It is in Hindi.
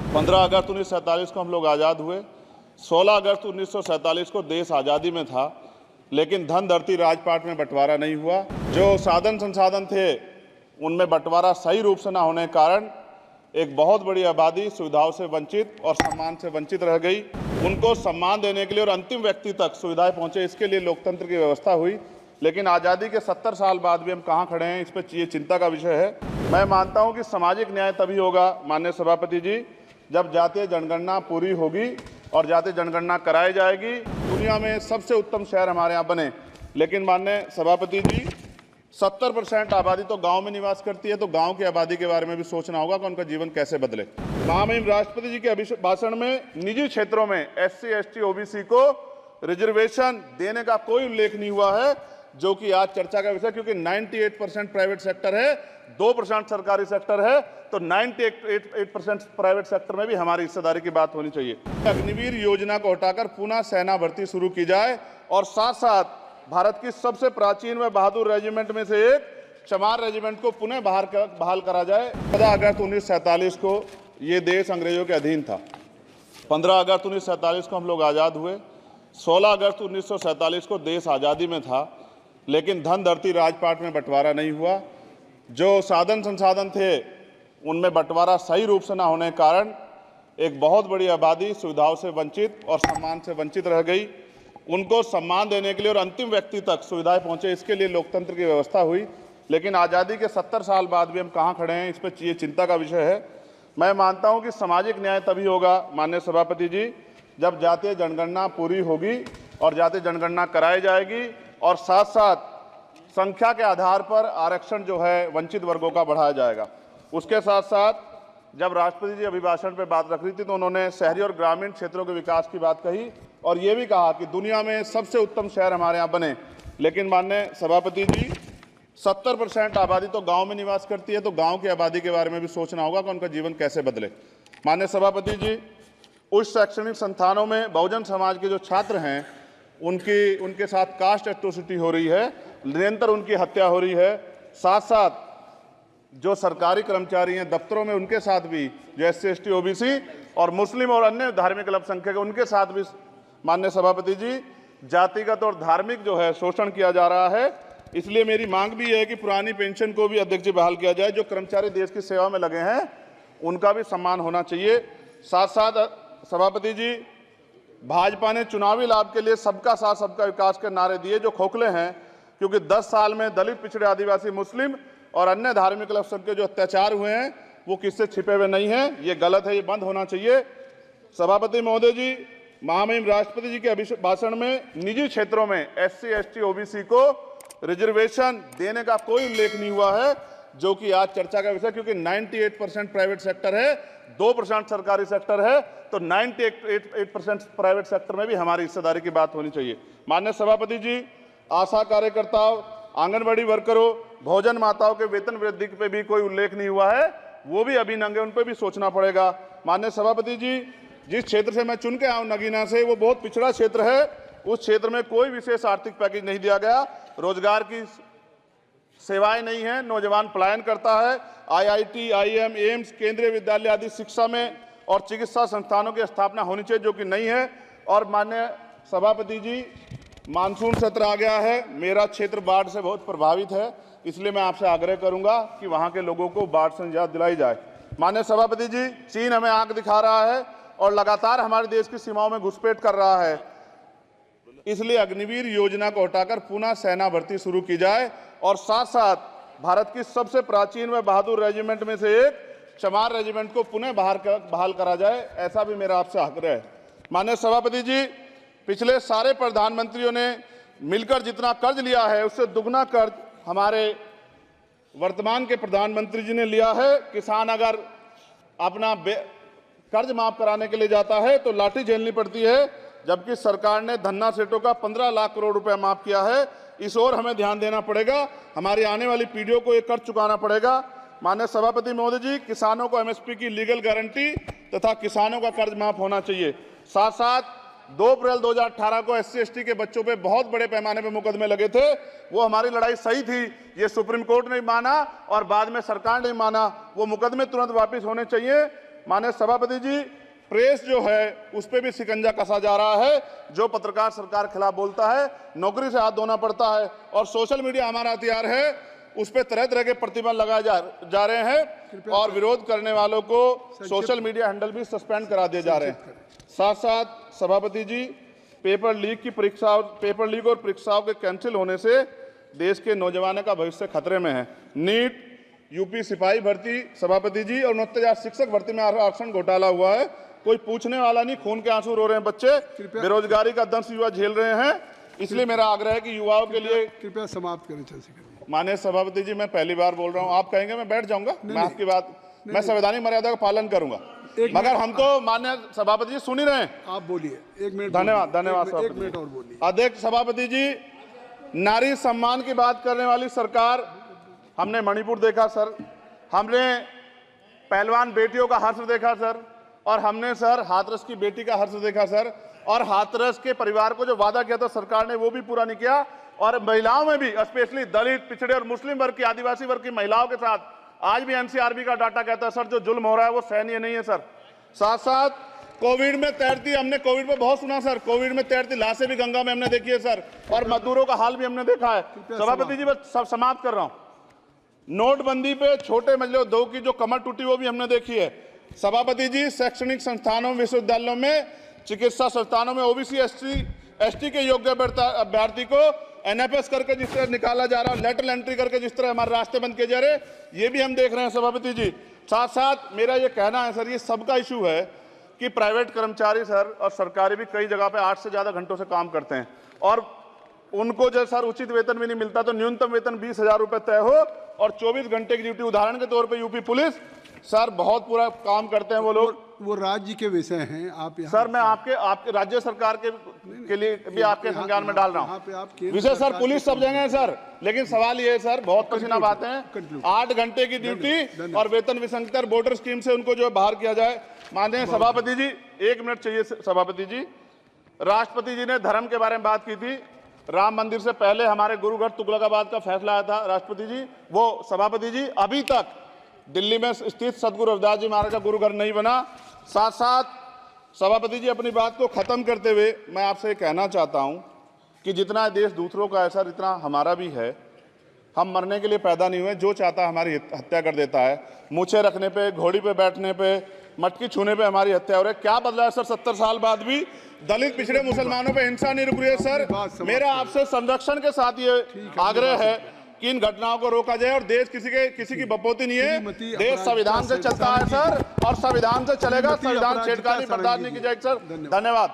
15 अगस्त 1947 को हम लोग आज़ाद हुए। 16 अगस्त 1947 को देश आज़ादी में था, लेकिन धन धरती राजपाट में बंटवारा नहीं हुआ। जो साधन संसाधन थे उनमें बंटवारा सही रूप से न होने के कारण एक बहुत बड़ी आबादी सुविधाओं से वंचित और सम्मान से वंचित रह गई। उनको सम्मान देने के लिए और अंतिम व्यक्ति तक सुविधाएं पहुंचे, इसके लिए लोकतंत्र की व्यवस्था हुई। लेकिन आज़ादी के 70 साल बाद भी हम कहाँ खड़े हैं, इस पर ये चिंता का विषय है। मैं मानता हूं कि सामाजिक न्याय तभी होगा माननीय सभापति जी, जब जातीय जनगणना पूरी होगी और जातीय जनगणना कराई जाएगी। दुनिया में सबसे उत्तम शहर हमारे यहाँ बने, लेकिन माननीय सभापति जी 70% आबादी तो गांव में निवास करती है, तो गांव की आबादी के बारे में भी सोचना होगा कि उनका जीवन कैसे बदले। महामहिम राष्ट्रपति जी के भाषण में निजी क्षेत्रों में SC, ST, OBC को रिजर्वेशन देने का कोई उल्लेख नहीं हुआ है, जो कि आज चर्चा का विषय, क्योंकि 98% प्राइवेट सेक्टर है, 2% सरकारी सेक्टर है, तो 98% प्राइवेट सेक्टर में भी हमारी हिस्सेदारी की बात होनी चाहिए। अग्निवीर योजना को हटाकर पुनः सेना भर्ती शुरू की जाए और साथ साथ भारत की सबसे प्राचीन व बहादुर रेजिमेंट में से एक चमार रेजिमेंट को पुनः बहाल करा जाए। 15 अगस्त 1947 को ये देश अंग्रेजों के अधीन था। 15 अगस्त 1947 को हम लोग आज़ाद हुए। 16 अगस्त 1947 को देश आज़ादी में था, लेकिन धन धरती राजपाट में बंटवारा नहीं हुआ। जो साधन संसाधन थे उनमें बंटवारा सही रूप से न होने के कारण एक बहुत बड़ी आबादी सुविधाओं से वंचित और सम्मान से वंचित रह गई। उनको सम्मान देने के लिए और अंतिम व्यक्ति तक सुविधाएं पहुंचे, इसके लिए लोकतंत्र की व्यवस्था हुई। लेकिन आज़ादी के 70 साल बाद भी हम कहाँ खड़े हैं, इस पर ये चिंता का विषय है। मैं मानता हूं कि सामाजिक न्याय तभी होगा माननीय सभापति जी, जब जातीय जनगणना पूरी होगी और जातीय जनगणना कराई जाएगी और साथ साथ संख्या के आधार पर आरक्षण जो है वंचित वर्गों का बढ़ाया जाएगा। उसके साथ साथ जब राष्ट्रपति जी अभिभाषण पर बात रख रही थी तो उन्होंने शहरी और ग्रामीण क्षेत्रों के विकास की बात कही और ये भी कहा कि दुनिया में सबसे उत्तम शहर हमारे यहाँ बने। लेकिन माननीय सभापति जी 70% आबादी तो गांव में निवास करती है, तो गांव की आबादी के बारे में भी सोचना होगा कि उनका जीवन कैसे बदले। माननीय सभापति जी, उच्च शैक्षणिक संस्थानों में बहुजन समाज के जो छात्र हैं उनके साथ कास्ट एट्रोसिटी हो रही है, निरंतर उनकी हत्या हो रही है। साथ साथ जो सरकारी कर्मचारी हैं दफ्तरों में, उनके साथ भी जो SC, ST, OBC और मुस्लिम और अन्य धार्मिक अल्पसंख्यक हैं, उनके साथ भी माननीय सभापति जी जातिगत और धार्मिक जो है शोषण किया जा रहा है। इसलिए मेरी मांग भी है कि पुरानी पेंशन को भी अध्यक्ष जी बहाल किया जाए। जो कर्मचारी देश की सेवा में लगे हैं उनका भी सम्मान होना चाहिए। साथ साथ सभापति जी, भाजपा ने चुनावी लाभ के लिए सबका साथ सबका विकास के नारे दिए, जो खोखले हैं, क्योंकि 10 साल में दलित, पिछड़े, आदिवासी, मुस्लिम और अन्य धार्मिक अल्पसंख्यक जो अत्याचार हुए हैं वो किससे छिपे हुए नहीं हैं। ये गलत है, ये बंद होना चाहिए। सभापति महोदय जी, महामहिम राष्ट्रपति जी के भाषण में निजी क्षेत्रों में SC, ST, OBC को रिजर्वेशन देने का कोई उल्लेख नहीं हुआ है, जो कि आज चर्चा का विषय, क्योंकि 98% प्राइवेट सेक्टर है, 2% सरकारी सेक्टर है, तो 98% प्राइवेट सेक्टर में भी हमारी हिस्सेदारी की बात होनी चाहिए। माननीय सभापति जी, आशा कार्यकर्ताओं, आंगनबाड़ी वर्करों, भोजन माताओं के वेतन वृद्धि पे भी कोई उल्लेख नहीं हुआ है, वो भी अभी नंगे, उन पर भी सोचना पड़ेगा। माननीय सभापति जी, जिस क्षेत्र से मैं चुन के आऊँ नगीना से, वो बहुत पिछड़ा क्षेत्र है। उस क्षेत्र में कोई विशेष आर्थिक पैकेज नहीं दिया गया, रोजगार की सेवाएं नहीं है, नौजवान पलायन करता है। IIT, IIM, एम्स, केंद्रीय विद्यालय आदि शिक्षा में और चिकित्सा संस्थानों की स्थापना होनी चाहिए, जो कि नहीं है। और माननीय सभापति जी, मानसून सत्र आ गया है, मेरा क्षेत्र बाढ़ से बहुत प्रभावित है, इसलिए मैं आपसे आग्रह करूंगा कि वहां के लोगों को बाढ़ से निजात दिलाई जाए। माननीय सभापति जी, चीन हमें आंख दिखा रहा है और लगातार हमारे देश की सीमाओं में घुसपैठ कर रहा है, इसलिए अग्निवीर योजना को हटाकर पुनः सेना भर्ती शुरू की जाए और साथ साथ भारत की सबसे प्राचीन व बहादुर रेजिमेंट में से एक चमार रेजिमेंट को पुनः बहाल करा जाए, ऐसा भी मेरा आपसे आग्रह है। माननीय सभापति जी, पिछले सारे प्रधानमंत्रियों ने मिलकर जितना कर्ज लिया है उससे दुगना कर्ज हमारे वर्तमान के प्रधानमंत्री जी ने लिया है। किसान अगर अपना कर्ज माफ कराने के लिए जाता है तो लाठी झेलनी पड़ती है, जबकि सरकार ने धन्ना सेठों का 15 लाख करोड़ रुपया माफ किया है। इस ओर हमें ध्यान देना पड़ेगा, हमारी आने वाली पीढ़ियों को ये कर्ज चुकाना पड़ेगा। माननीय सभापति महोदय जी, किसानों को MSP की लीगल गारंटी तथा किसानों का कर्ज माफ होना चाहिए। साथ साथ 2 अप्रैल 2018 को SC, ST के बच्चों पे बहुत बड़े पैमाने पे मुकदमे लगे थे, वो हमारी लड़ाई सही थी, ये सुप्रीम कोर्ट ने माना और बाद में सरकार ने माना, वो मुकदमे तुरंत वापस होने चाहिए। माननीय सभापति जी, प्रेस जो है उस पर भी शिकंजा कसा जा रहा है। जो पत्रकार सरकार के खिलाफ बोलता है नौकरी से हाथ धोना पड़ता है, और सोशल मीडिया हमारा हथियार है, उस पर तरह तरह के प्रतिबंध लगाए जा रहे हैं और विरोध करने वालों को सोशल मीडिया हैंडल भी सस्पेंड करा दिए जा रहे हैं। साथ साथ सभापति जी, पेपर लीक और परीक्षाओं के कैंसिल होने से देश के नौजवानों का भविष्य खतरे में है। नीट, यूपी सिपाही भर्ती सभापति जी और 69,000 शिक्षक भर्ती में आरक्षण घोटाला हुआ है, कोई पूछने वाला नहीं, खून के आंसू रो रहे हैं बच्चे, बेरोजगारी का दंश युवा झेल रहे हैं। इसलिए मेरा आग्रह है कि युवाओं के लिए कृपया समाप्त करें। चंद्रशेखर, माननीय सभापति जी, मैं पहली बार बोल रहा हूं, आप कहेंगे मैं बैठ जाऊंगा, मैं आपकी बात, मैं संवैधानिक मर्यादा का पालन करूंगा, मगर हम तो माननीय सभापति जी सुन ही रहे हैं। आप बोलिए, 1 मिनट। धन्यवाद। एक मिनट और बोलिए। अध्यक्ष सभापति जी, नारी सम्मान की बात करने वाली सरकार, हमने मणिपुर देखा सर, हमने पहलवान बेटियों का हर्ष देखा सर, और हमने सर हाथरस की बेटी का हर्ष देखा सर, और हाथरस के परिवार को जो वादा किया था सरकार ने वो भी पूरा नहीं किया। और महिलाओं में भी, स्पेशली दलित, पिछड़े और मुस्लिम वर्ग की, आदिवासी वर्ग की महिलाओं के साथ आज भी एनसीआरबी का डाटा कहता है सर जो जुल्म हो रहा है वो सहनीय नहीं है सर। साथ साथ कोविड में तैरती, हमने कोविड में बहुत सुना सर, कोविड में तैरती लाशें भी गंगा में हमने देखी है सर, और मजदूरों का हाल भी हमने देखा है। सभापति जी, बस सब समाप्त कर रहा हूं। नोटबंदी पे छोटे मजले उद्योग की जो कमर टूटी वो भी हमने देखी है। सभापति जी, शैक्षणिक संस्थानों, विश्वविद्यालयों में, चिकित्सा संस्थानों में ओबीसी एसटी के योग्य अभ्यर्थी को एनएफएस करके जिस तरह निकाला जा रहा है, लेटरल एंट्री करके जिस तरह हमारे रास्ते बंद किए जा रहे, ये भी हम देख रहे हैं सभापति जी। साथ साथ मेरा ये कहना है सर, ये सबका इशू है कि प्राइवेट कर्मचारी सर और सरकारी भी कई जगह पे 8 से ज्यादा घंटों से काम करते हैं, और उनको जो सर उचित वेतन भी नहीं मिलता, तो न्यूनतम वेतन 20,000 रुपए तय हो और 24 घंटे की ड्यूटी। उदाहरण के तौर पे यूपी पुलिस सर बहुत पूरा काम करते हैं वो लोग, वो राज्य के विषय हैं। आप सर मैं आपके राज्य सरकार के लिए भी आपके संज्ञान में डाल रहा हूँ विषय सर, पुलिस सब जगह है सर, लेकिन सवाल ये है सर, बहुत पसीना बातें हैं, 8 घंटे की ड्यूटी और वेतन विसंगति, वोटर स्कीम से उनको जो है बाहर किया जाए। माननीय सभापति जी, 1 मिनट चाहिए सभापति जी। राष्ट्रपति जी ने धर्म के बारे में बात की थी, राम मंदिर से पहले हमारे गुरु घर तुगलकाबाद का फैसला आया था राष्ट्रपति जी, वो सभापति जी अभी तक दिल्ली में स्थित सदगुरु रविदास जी महाराज का गुरु घर नहीं बना। साथ साथ सभापति जी, अपनी बात को खत्म करते हुए मैं आपसे कहना चाहता हूं कि जितना देश दूसरों का है सर, इतना हमारा भी है। हम मरने के लिए पैदा नहीं हुए, जो चाहता है हमारी हत्या कर देता है। मूछें रखने पे, घोड़ी पे बैठने पे, मटकी छूने पे हमारी हत्या हो रही है। क्या बदला है सर 70 साल बाद भी? दलित, पिछड़े, मुसलमानों पे हिंसा नहीं रुक रही है सर। मेरा आपसे संरक्षण के साथ ये आग्रह है कि इन घटनाओं को रोका जाए, और देश किसी की बपोती नहीं है, देश संविधान से चलता है सर, और संविधान से चलेगा, संविधान छेड़खानी बर्दाश्त नहीं की जाएगी सर। धन्यवाद।